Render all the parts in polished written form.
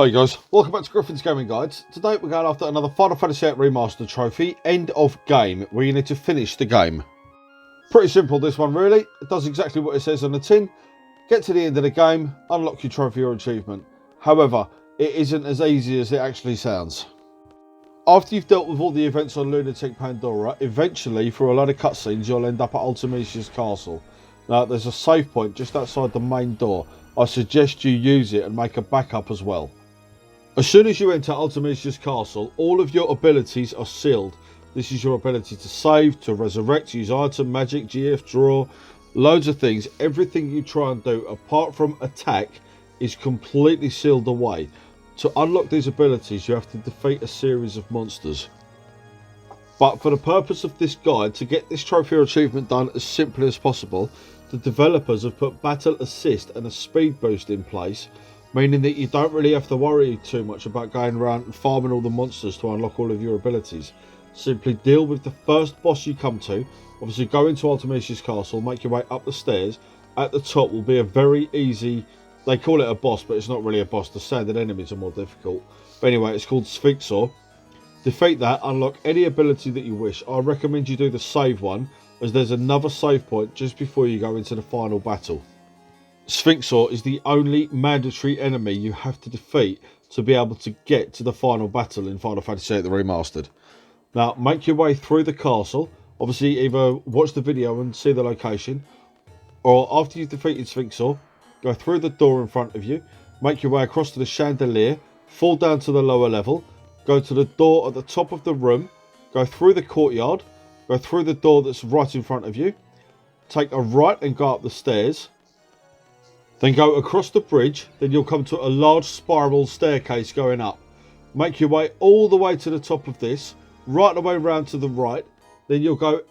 Hey guys, welcome back to Griffin's Gaming Guides. Today we're going after another Final Fantasy VIII Remastered trophy, End of Game, where you need to finish the game. Pretty simple this one really, it does exactly what it says on the tin. Get to the end of the game, unlock your trophy or achievement. However, it isn't as easy as it actually sounds. After you've dealt with all the events on Lunatic Pandora, eventually through a load of cutscenes you'll end up at Ultimecia's castle. Now there's a save point just outside the main door. I suggest you use it and make a backup as well. As soon as you enter Ultimecia's castle, all of your abilities are sealed. This is your ability to save, to resurrect, use item, magic, GF, draw, loads of things. Everything you try and do, apart from attack, is completely sealed away. To unlock these abilities, you have to defeat a series of monsters. But for the purpose of this guide, to get this trophy or achievement done as simply as possible, the developers have put battle assist and a speed boost in place, meaning that you don't really have to worry too much about going around and farming all the monsters to unlock all of your abilities. Simply deal with the first boss you come to. Obviously go into Ultimecia's castle, make your way up the stairs. At the top will be a very easy, they call it a boss, but it's not really a boss. The standard enemies are more difficult. But anyway, it's called Sphinxor. Defeat that, unlock any ability that you wish. I recommend you do the save one, as there's another save point just before you go into the final battle. Sphinxor is the only mandatory enemy you have to defeat to be able to get to the final battle in Final Fantasy VIII Remastered. Now, make your way through the castle. Obviously, either watch the video and see the location, or after you've defeated Sphinxor, go through the door in front of you, make your way across to the chandelier, fall down to the lower level, go to the door at the top of the room, go through the courtyard, go through the door that's right in front of you, take a right and go up the stairs, then go across the bridge, then you'll come to a large spiral staircase going up. Make your way all the way to the top of this, right the way round to the right, then you'll go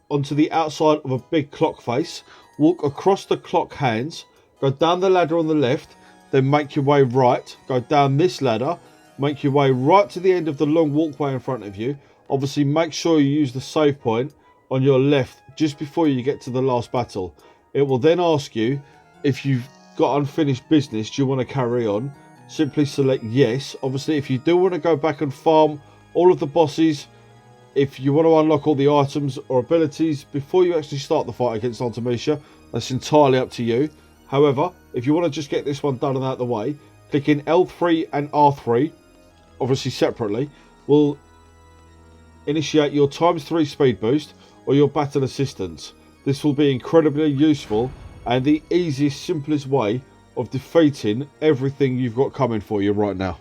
onto the outside of a big clock face, walk across the clock hands, go down the ladder on the left, then make your way right, go down this ladder, make your way right to the end of the long walkway in front of you. Obviously make sure you use the save point on your left just before you get to the last battle. It will then ask you if you've got unfinished business, do you want to carry on? Simply select yes. Obviously, if you do want to go back and farm all of the bosses, if you want to unlock all the items or abilities before you actually start the fight against Ultimecia, that's entirely up to you. However, if you want to just get this one done and out of the way, clicking L3 and R3, obviously separately, will initiate your ×3 speed boost or your battle assistance. This will be incredibly useful and the easiest, simplest way of defeating everything you've got coming for you right now.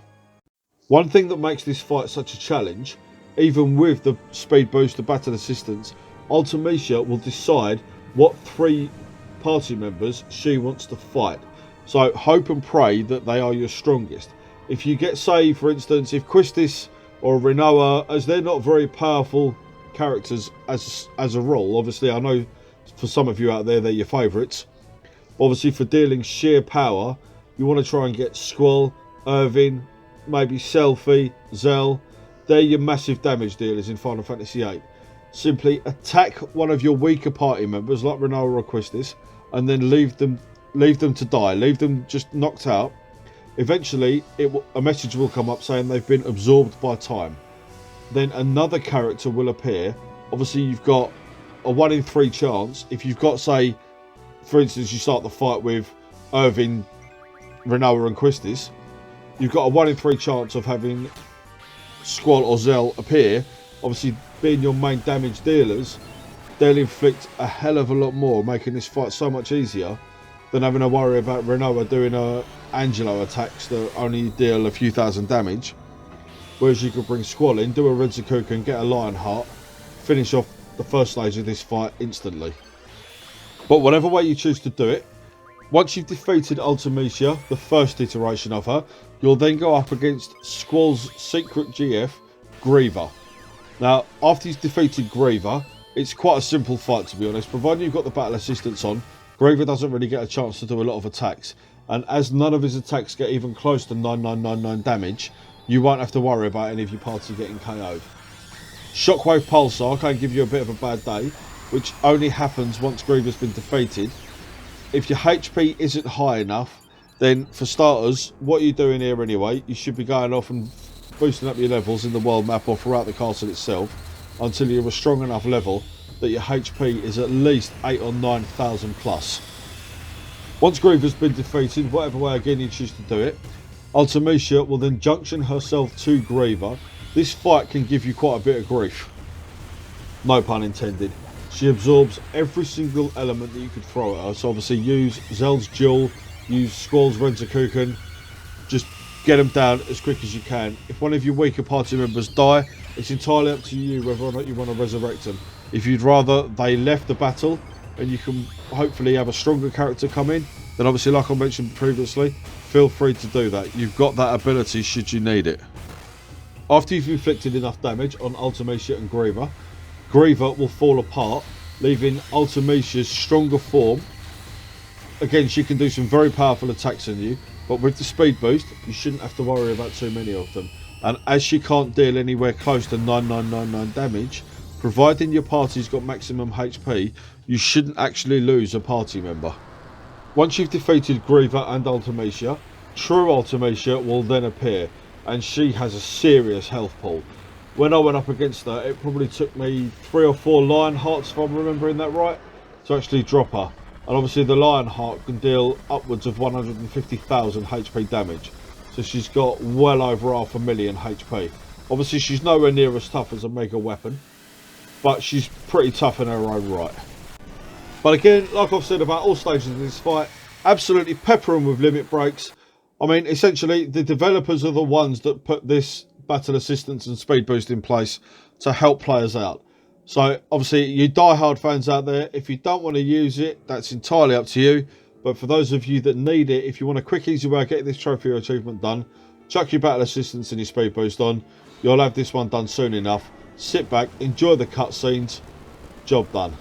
One thing that makes this fight such a challenge, even with the speed boost, the battle assistance, Ultimecia will decide what 3 party members she wants to fight. So hope and pray that they are your strongest. If you get, say for instance, if Quistis or Rinoa, as they're not very powerful characters as a rule, obviously I know for some of you out there they're your favourites. Obviously for dealing sheer power, you want to try and get Squall, Irving, maybe Selphie, Zell. They're your massive damage dealers in Final Fantasy VIII. Simply attack one of your weaker party members like Rinoa or Quistis and then leave them to die, leave them just knocked out. Eventually a message will come up saying they've been absorbed by time. Then another character will appear. Obviously you've got a 1 in 3 chance. If you've got, say for instance, you start the fight with Irving, Rinoa and Quistis, you've got a 1 in 3 chance of having Squall or Zell appear. Obviously being your main damage dealers, they'll inflict a hell of a lot more, making this fight so much easier than having to worry about Rinoa doing Angelo attacks that only deal a few thousand damage. Whereas you could bring Squall in, do a Rinzakuken, get a Lionheart, finish off the first stage of this fight instantly. But whatever way you choose to do it, once you've defeated Ultimecia, the first iteration of her, you'll then go up against Squall's secret GF, Griever. Now, after you've defeated Griever, it's quite a simple fight to be honest. Provided you've got the battle assistance on, Griever doesn't really get a chance to do a lot of attacks. And as none of his attacks get even close to 9999 damage, you won't have to worry about any of your party getting KO'd. Shockwave Pulsar can give you a bit of a bad day, which only happens once Griever's been defeated. If your HP isn't high enough, then for starters, what you're doing here anyway, you should be going off and boosting up your levels in the world map or throughout the castle itself until you're a strong enough level that your HP is at least 8 or 9,000 plus. Once Griever's been defeated, whatever way again you choose to do it, Artemisia will then junction herself to Griever. This fight can give you quite a bit of grief. No pun intended. She absorbs every single element that you could throw at her. So obviously use Zeld's Jewel, use Squall's Renzakuken, just get them down as quick as you can. If one of your weaker party members die, it's entirely up to you whether or not you want to resurrect them. If you'd rather they left the battle and you can hopefully have a stronger character come in, then obviously like I mentioned previously, feel free to do that. You've got that ability should you need it. After you've inflicted enough damage on Artemisia and Griever, Griever will fall apart, leaving Artemisia's stronger form. Again, she can do some very powerful attacks on you, but with the speed boost, you shouldn't have to worry about too many of them. And as she can't deal anywhere close to 9999 damage, providing your party's got maximum HP, you shouldn't actually lose a party member. Once you've defeated Griever and Artemisia, true Artemisia will then appear, and she has a serious health pool. When I went up against her, it probably took me 3 or 4 Lion Hearts, if I'm remembering that right, to actually drop her. And obviously the Lion Heart can deal upwards of 150,000 HP damage. So she's got well over 500,000 HP. Obviously she's nowhere near as tough as a mega weapon, but she's pretty tough in her own right. But again, like I've said about all stages of this fight, absolutely pepper them with limit breaks. I mean, essentially the developers are the ones that put this battle assistance and speed boost in place to help players out. So obviously you die-hard fans out there, if you don't want to use it, that's entirely up to you. But for those of you that need it, if you want a quick easy way of getting this trophy or achievement done, chuck your battle assistance and your speed boost on. You'll have this one done soon enough. Sit back, enjoy the cutscenes, job done.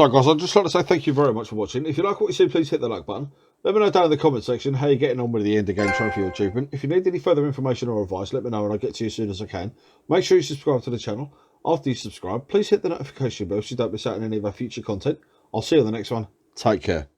So guys, I'd just like to say thank you very much for watching. If you like what you see, please hit the like button. Let me know down in the comment section how you're getting on with the end of game trophy or achievement. If you need any further information or advice, let me know and I'll get to you as soon as I can. Make sure you subscribe to the channel. After you subscribe, please hit the notification bell so you don't miss out on any of our future content. I'll see you on the next one. Take care.